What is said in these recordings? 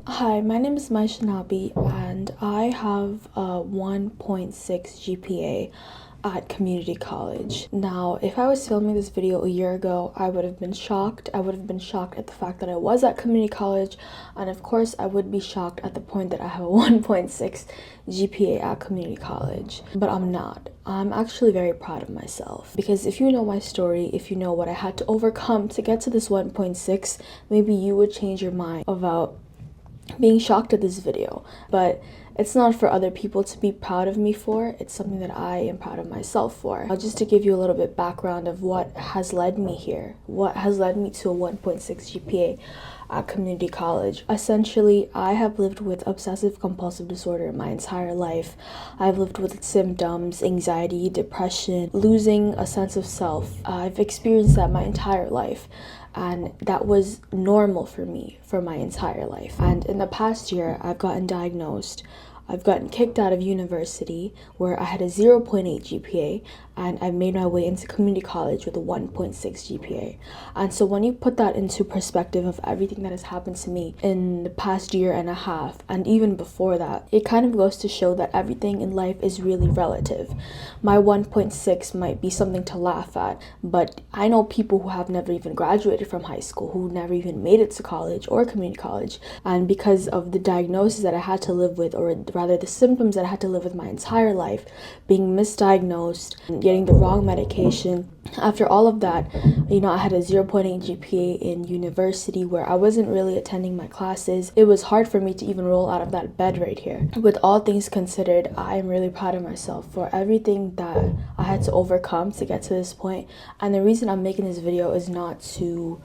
Hi, my name is Mai Shanabi and I have a 1.6 GPA at community college. Now, if I was filming this video a year ago, I would have been shocked. I would have been shocked at the fact that I was at community college, and of course, I would be shocked at the point that I have a 1.6 GPA at community college. But I'm not. I'm actually very proud of myself because if you know my story, if you know what I had to overcome to get to this 1.6, maybe you would change your mind about being shocked at this video. But it's not for other people to be proud of me for, it's something that I am proud of myself for. Just to give you a little bit background of what has led me here, what has led me to a 1.6 GPA at community college. Essentially, I have lived with obsessive compulsive disorder my entire life. I've lived with symptoms, anxiety, depression, losing a sense of self. I've experienced that my entire life, and that was normal for me for my entire life. And in the past year, I've gotten diagnosed. I've gotten kicked out of university where I had a 0.8 GPA, and I made my way into community college with a 1.6 GPA. And so when you put that into perspective of everything that has happened to me in the past year and a half, and even before that, it kind of goes to show that everything in life is really relative. My 1.6 might be something to laugh at, but I know people who have never even graduated from high school, who never even made it to college or community college, and because of the diagnosis that I had to live with, or rather the symptoms that I had to live with my entire life, being misdiagnosed and getting the wrong medication. After all of that, I had a 0.8 GPA in university where I wasn't really attending my classes. It was hard for me to even roll out of that bed right here. With all things considered, I am really proud of myself for everything that I had to overcome to get to this point. And the reason I'm making this video is not to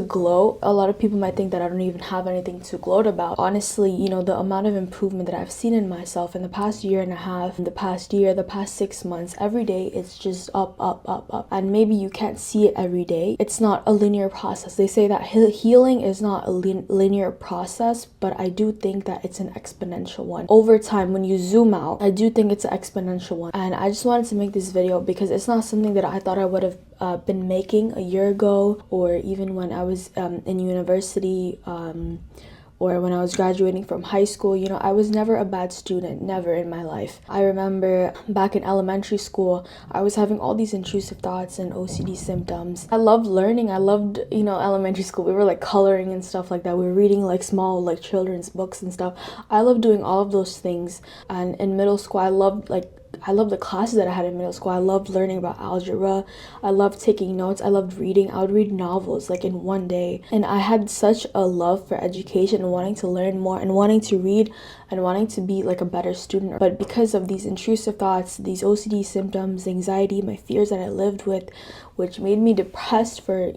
gloat. A lot of people might think that I don't even have anything to gloat about. Honestly, the amount of improvement that I've seen in myself in the past year and a half, in the past year, the past 6 months, every day it's just up, up, up, up. And maybe you can't see it every day. It's not a linear process. They say that healing is not a linear process, but I do think that it's an exponential one. Over time, when you zoom out, I do think it's an exponential one. And I just wanted to make this video because it's not something that I thought I would have been making a year ago, or even when I was in university, or when I was graduating from high school. I was never a bad student, never in my life. I remember back in elementary school, I was having all these intrusive thoughts and OCD symptoms. I loved learning. I loved, elementary school. We were like coloring and stuff like that. We were reading like small like children's books and stuff. I loved doing all of those things. And in middle school, I loved the classes that I had in middle school. I loved learning about algebra. I loved taking notes. I loved reading. I would read novels like in one day. And I had such a love for education and wanting to learn more and wanting to read and wanting to be like a better student. But because of these intrusive thoughts, these OCD symptoms, anxiety, my fears that I lived with, which made me depressed for,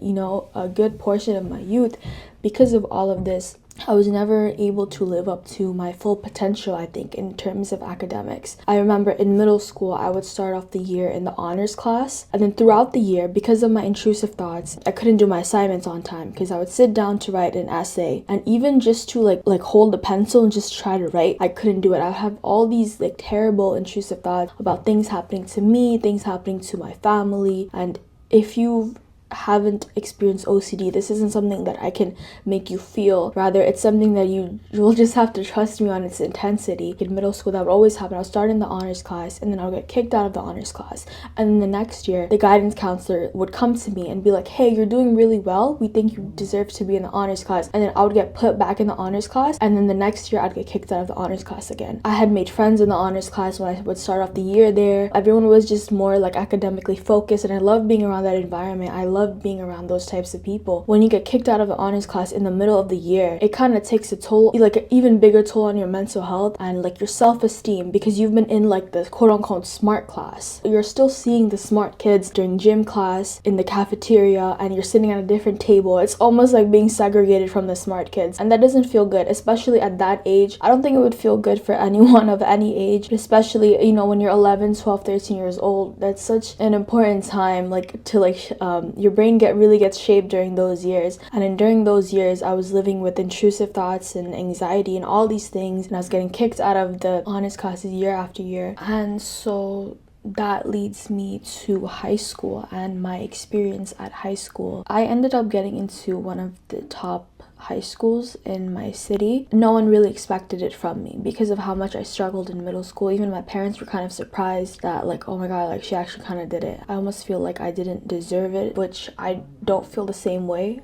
a good portion of my youth, because of all of this, I was never able to live up to my full potential, I think, in terms of academics. I remember in middle school, I would start off the year in the honors class. And then throughout the year, because of my intrusive thoughts, I couldn't do my assignments on time because I would sit down to write an essay. And even just to like hold the pencil and just try to write, I couldn't do it. I would have all these like terrible intrusive thoughts about things happening to me, things happening to my family. And if you haven't experienced OCD, this isn't something that I can make you feel. Rather, it's something that you'll just have to trust me on its intensity. In middle school, that would always happen. I would start in the honors class, and then I would get kicked out of the honors class. And then the next year, the guidance counselor would come to me and be like, "Hey, you're doing really well. We think you deserve to be in the honors class." And then I would get put back in the honors class, and then the next year, I'd get kicked out of the honors class again. I had made friends in the honors class when I would start off the year there. Everyone was just more like academically focused, and I loved being around that environment. I loved being around those types of people. When you get kicked out of the honors class in the middle of the year, it kind of takes a toll, like an even bigger toll on your mental health and like your self-esteem, because you've been in like the quote-unquote smart class. You're still seeing the smart kids during gym class, in the cafeteria, and you're sitting at a different table. It's almost like being segregated from the smart kids, and that doesn't feel good, especially at that age. I don't think it would feel good for anyone of any age, especially when you're 11, 12, 13 years old. That's such an important time, like to your brain really gets shaped during those years. And during those years, I was living with intrusive thoughts and anxiety and all these things, and I was getting kicked out of the honors classes year after year. And so that leads me to high school and my experience at high school. I ended up getting into one of the top high schools in my city. No one really expected it from me because of how much I struggled in middle school. Even my parents were kind of surprised that, like, oh my god, like, she actually kind of did it. I almost feel like I didn't deserve it, which I don't feel the same way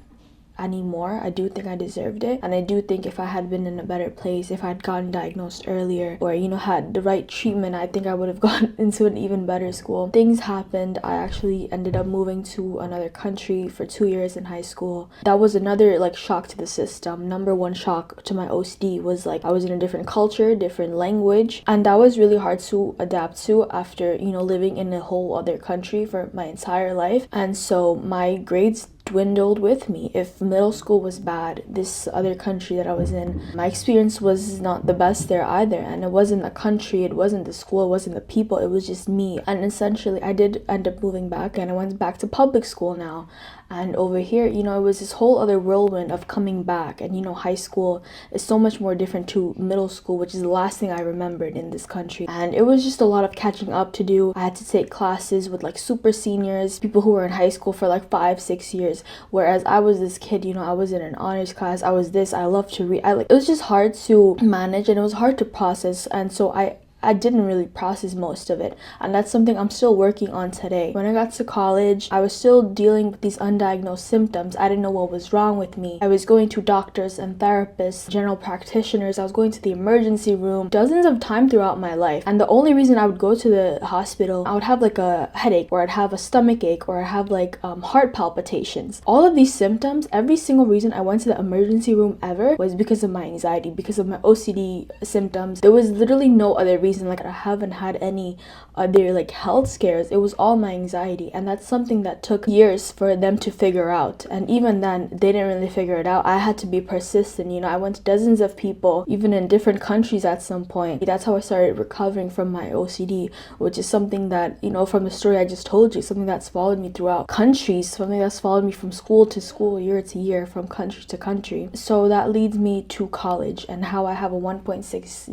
anymore. I do think I deserved it, and I do think if I had been in a better place, if I had gotten diagnosed earlier, or had the right treatment, I think I would have gotten into an even better school. Things happened. I actually ended up moving to another country for 2 years in high school. That was another like shock to the system. Number one shock to my OCD was like I was in a different culture, different language, and that was really hard to adapt to after living in a whole other country for my entire life. And so my grades dwindled with me. If middle school was bad, this other country that I was in, my experience was not the best there either. And it wasn't the country, it wasn't the school, it wasn't the people, it was just me. And essentially I did end up moving back, and I went back to public school now. And over here, it was this whole other whirlwind of coming back. And high school is so much more different to middle school, which is the last thing I remembered in this country. And it was just a lot of catching up to do. I had to take classes with like super seniors, people who were in high school for like 5-6 years. Whereas I was this kid, I was in an honors class, I was this, I love to read. It was just hard to manage, and it was hard to process. And so I didn't really process most of it, and that's something I'm still working on today. When I got to college, I was still dealing with these undiagnosed symptoms. I didn't know what was wrong with me. I was going to doctors and therapists, general practitioners. I was going to the emergency room dozens of times throughout my life, and the only reason I would go to the hospital, I would have like a headache, or I'd have a stomach ache, or I'd have like heart palpitations. All of these symptoms, every single reason I went to the emergency room ever was because of my anxiety, because of my OCD symptoms. There was literally no other reason. Like I haven't had any other like health scares. It was all my anxiety, and that's something that took years for them to figure out. And even then, they didn't really figure it out. I had to be persistent. I went to dozens of people, even in different countries at some point. That's how I started recovering from my OCD, which is something that, from the story I just told you, something that's followed me throughout countries, something that's followed me from school to school, year to year, from country to country. So that leads me to college and how I have a 1.6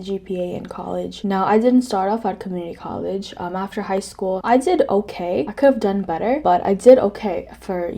GPA in college. Now, I didn't start off at community college. After high school, I did okay. I could have done better, but I did okay for,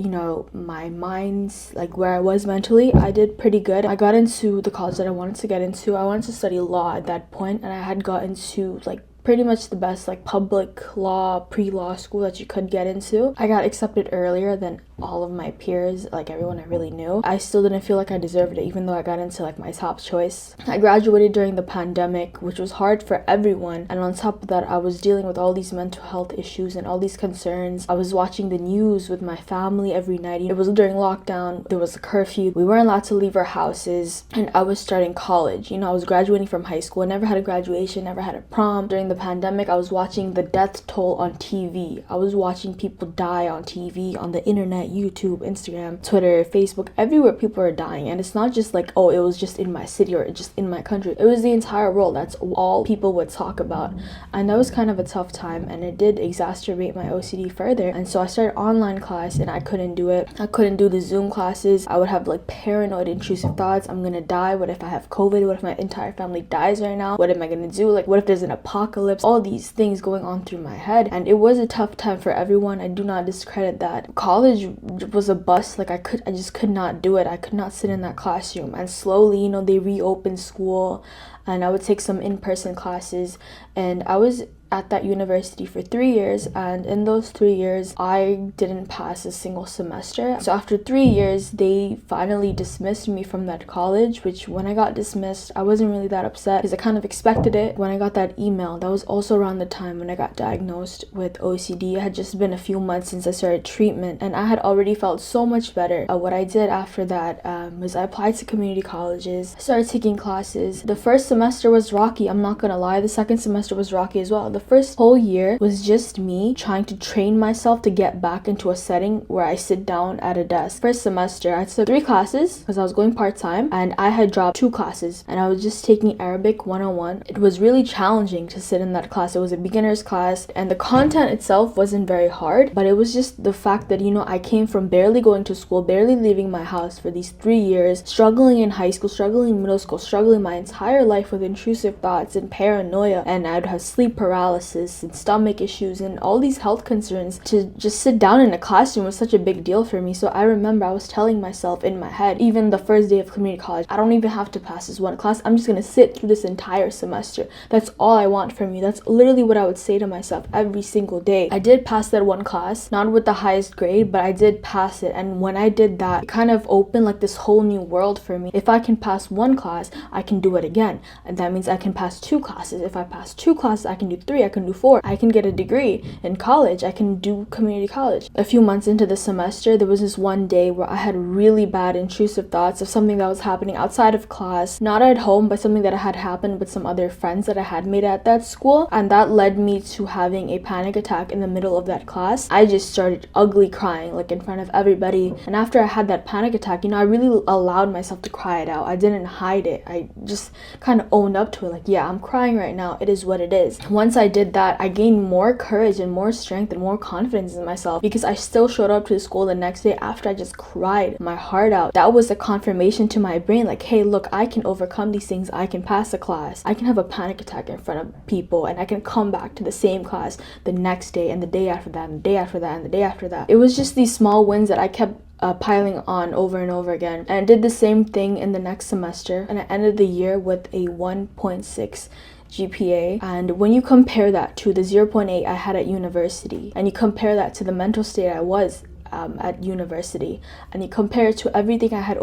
my mind's, like where I was mentally. I did pretty good. I got into the college that I wanted to get into. I wanted to study law at that point, and I had got into like pretty much the best like public law, pre-law school that you could get into. I got accepted earlier than all of my peers, like everyone I really knew. I still didn't feel like I deserved it, even though I got into like my top choice. I graduated during the pandemic, which was hard for everyone, and on top of that, I was dealing with all these mental health issues and all these concerns. I was watching the news with my family every night. It was during lockdown, there was a curfew, we weren't allowed to leave our houses, and I was starting college. I was graduating from high school. I never had a graduation, never had a prom. During the pandemic, I was watching the death toll on TV. I was watching people die on TV, on the internet, YouTube, Instagram, Twitter, Facebook, everywhere people are dying. And it's not just like, oh, it was just in my city or just in my country. It was the entire world. That's all people would talk about. And that was kind of a tough time, and it did exacerbate my OCD further. And so I started online class, and I couldn't do it. I couldn't do the Zoom classes. I would have like paranoid, intrusive thoughts. I'm gonna die. What if I have COVID? What if my entire family dies right now? What am I gonna do? Like, what if there's an apocalypse? All these things going on through my head, and it was a tough time for everyone. I do not discredit that. College was a bust. Like I just could not do it. I could not sit in that classroom. And slowly, they reopened school, and I would take some in-person classes, and I was at that university for 3 years, and in those 3 years I didn't pass a single semester. So after 3 years, they finally dismissed me from that college, which when I got dismissed, I wasn't really that upset because I kind of expected it. When I got that email, that was also around the time when I got diagnosed with OCD. It had just been a few months since I started treatment, and I had already felt so much better. What I did after that was I applied to community colleges, started taking classes. The first semester was rocky, I'm not gonna lie. The second semester was rocky as well. The first whole year was just me trying to train myself to get back into a setting where I sit down at a desk. First semester, I took 3 classes because I was going part-time, and I had dropped 2 classes, and I was just taking Arabic 101. It was really challenging to sit in that class. It was a beginner's class, and the content itself wasn't very hard, but it was just the fact that, I came from barely going to school, barely leaving my house for these 3 years, struggling in high school, struggling in middle school, struggling my entire life with intrusive thoughts and paranoia, and I'd have sleep paralysis, paralysis and stomach issues and all these health concerns, to just sit down in a classroom was such a big deal for me. So I remember I was telling myself in my head, even the first day of community college, I don't even have to pass this one class. I'm just gonna sit through this entire semester. That's all I want from you. That's literally what I would say to myself every single day. I did pass that one class, not with the highest grade, but I did pass it. And when I did that, it kind of opened like this whole new world for me. If I can pass one class, I can do it again. And that means I can pass 2 classes. If I pass 2 classes, I can do 3, I can do 4. I can get a degree in college. I can do community college. A few months into the semester, there was this one day where I had really bad intrusive thoughts of something that was happening outside of class, not at home, but something that had happened with some other friends that I had made at that school. And that led me to having a panic attack in the middle of that class. I just started ugly crying, like in front of everybody. And after I had that panic attack, I really allowed myself to cry it out. I didn't hide it. I just kind of owned up to it, like, yeah, I'm crying right now. It is what it is. Once I did that, I gained more courage and more strength and more confidence in myself, because I still showed up to school the next day after I just cried my heart out. That was a confirmation to my brain, like, hey, look, I can overcome these things. I can pass a class. I can have a panic attack in front of people, and I can come back to the same class the next day and the day after that and the day after that and the day after that. It was just these small wins that I kept piling on over and over again. And I did the same thing in the next semester, and I ended the year with a 1.6 GPA. And when you compare that to the 0.8 I had at university, and you compare that to the mental state I was at university, and you compare it to everything I had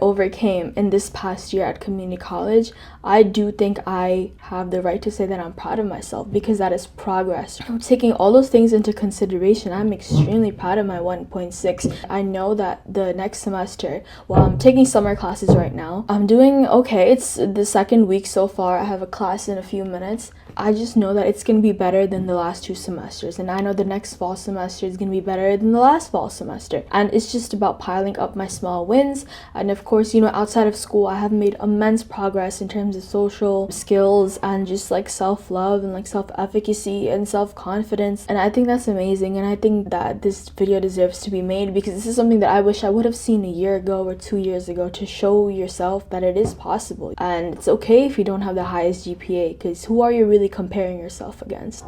overcame in this past year at community college, I do think I have the right to say that I'm proud of myself, because that is progress. Taking all those things into consideration, I'm extremely proud of my 1.6. I know that the next semester, while I'm taking summer classes right now, I'm doing okay. It's the second week so far. I have a class in a few minutes. I just know that it's going to be better than the last 2 semesters, and I know the next fall semester is going to be better than the last fall semester. And it's just about piling up my small wins. And of course, outside of school, I have made immense progress in terms of social skills and just like self-love and like self-efficacy and self-confidence. And I think that's amazing, and I think that this video deserves to be made, because this is something that I wish I would have seen a year ago or 2 years ago, to show yourself that it is possible. And it's okay if you don't have the highest GPA, because who are you really comparing yourself against?